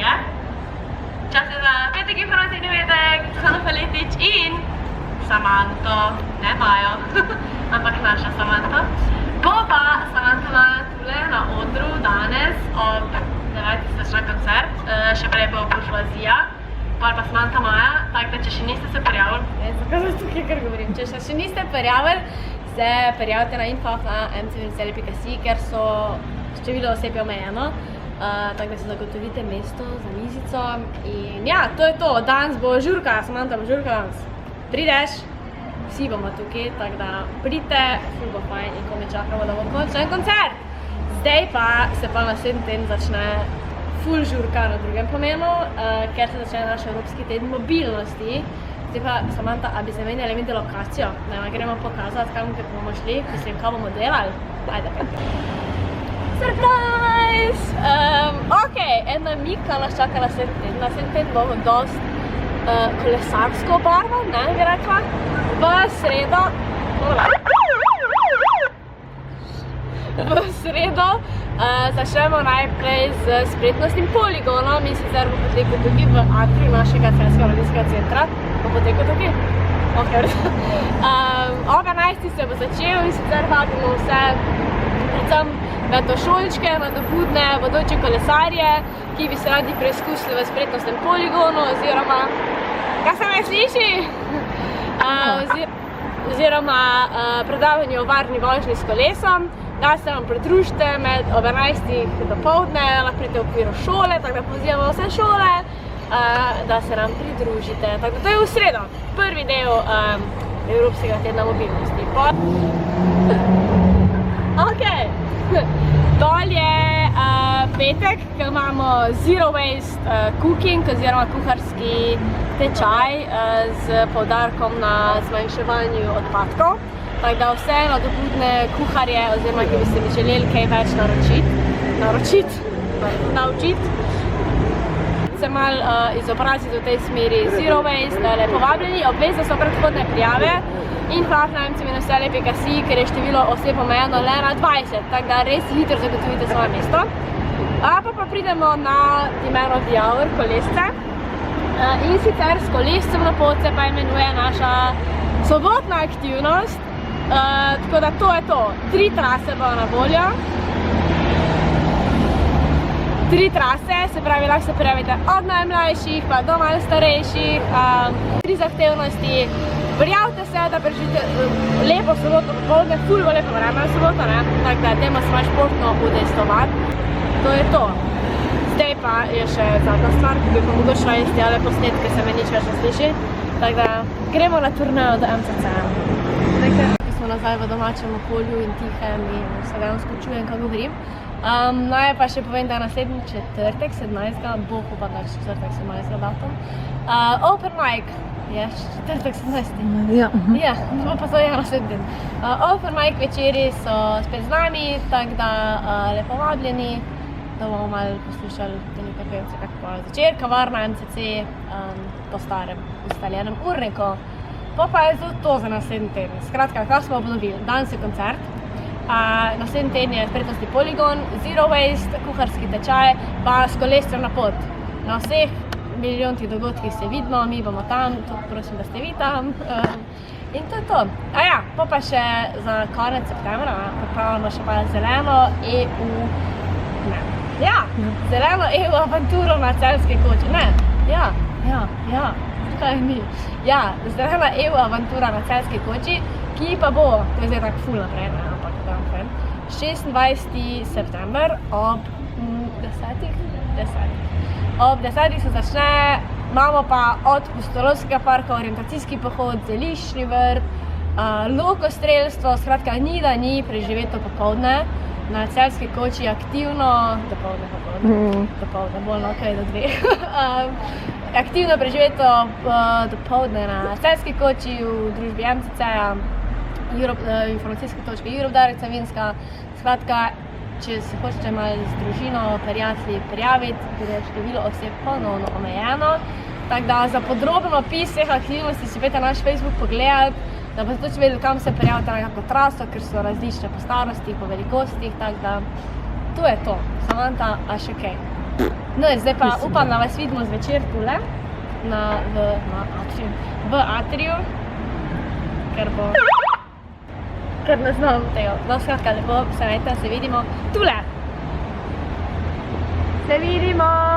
Čas je za petek informativni vedek, Hana Faletič in Samanto, ne Majo, ampak naša Samanta. Bo pa Samantova tule na odru danes ob 9. se začne koncert, še prej bo Buržuazija, pa Samanta Maja, tako da če še niste se prijavili, zakaj sem tukaj kar govorim, če še niste prijavili, se prijavite na info na mcvseli.si, ker so število oseb je omejeno, tako da si zagotovite mesto za mizico in ja, to je to, danes bo žurka, Samanta bo žurka danes, prideš, vsi bomo tukaj, tako da pridite, ful bo fajn in ko me čakamo, da bo končen koncert. Zdaj pa se pa naslednji teden začne ful žurka na drugem pomenu, ker se začne naš Evropski teden mobilnosti. Zdaj pa, Samanta, a bi se menjali imeti lokacijo, da gremo pokazati, kam bomo šli, mislim, kaj bomo delali? Ajde, pet. Surprise! Ok, en namig, kaj nas čaka naslednji teden. Naslednji teden bomo dost kolesarsko barvo, ne, bi rekla. V sredo začnemo najprej z spretnostnim poligonom in sicer bo potekal tukaj v atriju našega Celjskega mladinskega centra. Bo potekal tukaj? Ok, ob 11. se bo začel in sicer vabimo vse, predvsem mladošolčke, nadobudne, bodoče kolesarje, ki bi se radi preizkusili v spretnostnem poligonu oziroma, kaj se me sliši? Oziroma predavanju o varni vožnji s kolesom, da se vam pridružite med ob 11. dopoldne, lahko pridete v okviru šole, tako da pozivamo vse šole, da se nam pridružite. Tako da to je v sredo, prvi del Evropskega tedna mobilnosti. Ok, dol je petek, ko imamo Zero Waste Cooking oziroma kuharski tečaj z poudarkom na zmanjševanju odpadkov. Tako da vse nadobudne kuharje oziroma, ki bi se mi želeli kaj več naučiti, se malo izobraziti v tej smeri Zero Waste, lepo povabljeni, obvezno so predhodne prijave in hvala na mcvseli.si, ker je število oseb omejeno le na 20, tako da res hitro zagotovite svoje mesto. Pa pridemo na Dimeno Diaur kolesce in sicer s kolescem na pot se pa imenuje naša sobotna aktivnost, tako da to je to, 3 trase bo na voljo. 3 trase, se pravi, lahko se prijavite od najmlajših pa do malo starejših, 3 zahtevnosti. Prijavite se, da preživite lepo soboto popoldne, ful bo lepo vreme v soboto, ne? Tako da dajmo se malo športno udejstovati. To je to. Zdaj pa je še zadnja stvar, ki bi pa mogoče šla tale posnetke, se me nič več ne sliši. Tako da gremo na turnejo do MCC-ja. Zdaj smo nazaj v domačem okolju in tihem in se dejansko čujem, kaj govorim. Naj pa še povem, da naslednji četrtek, 17. bo upam, da četrtek 17. datum. Open mic, je četrtek 17. Ja, bo pa to je naslednji dan. Open mic večeri so spet z nami, tako da lepo vabljeni, da bomo malo poslušali nekaj pevce, kako pa začer, kavarna MCC po starem ustaljenem urniku. Pa je to za naslednji teden. Skratka, kaj smo obnovili? Danes je koncert. Naslednji teden je spretnostni poligon, Zero Waste, kuharski tečaj, pa s kolescem na pot. Na vseh milijontih dogodkih se vidimo, mi bomo tam, tudi prosim, da ste vi tam. In to je to. Pa še za konec septembra pripravljamo še pa zeleno EU, zeleno EU avanturo na Celjski koči. Zelena EU avantura na Celjski koči, ki pa bo, to je zdaj tako ful naprej, ampak da vam povem, 26. september ob 10. se začne, imamo pa od Pustolovskega parka orientacijski pohod, zeliščni vrt, lokostrelstvo, skratka ni da ni preživeto popoldne, na Celjski koči aktivno, dopoldne, bolj okej do 2. Aktivno preživeto dopoldne na Celjski koči v družbi MCC-ja, informacijska točka Europe Savinjska. Skratka, če se hočete malo z družino, prijatelji prijaviti, ker je število oseb ponovno omejeno. Tako da za podroben opis vseh aktivnosti si pejte naš Facebook pogledati, da boste tudi vedeli, kam se prijavite na kakšno traso, ker so različne po starosti, po velikostih, tako da to je to. Samanta, a še kaj? No, zdaj pa upam, da vas vidimo zvečer tule, v atriju, ker ne znam tega. No, skratka, lepo se vidimo tule. Se vidimo!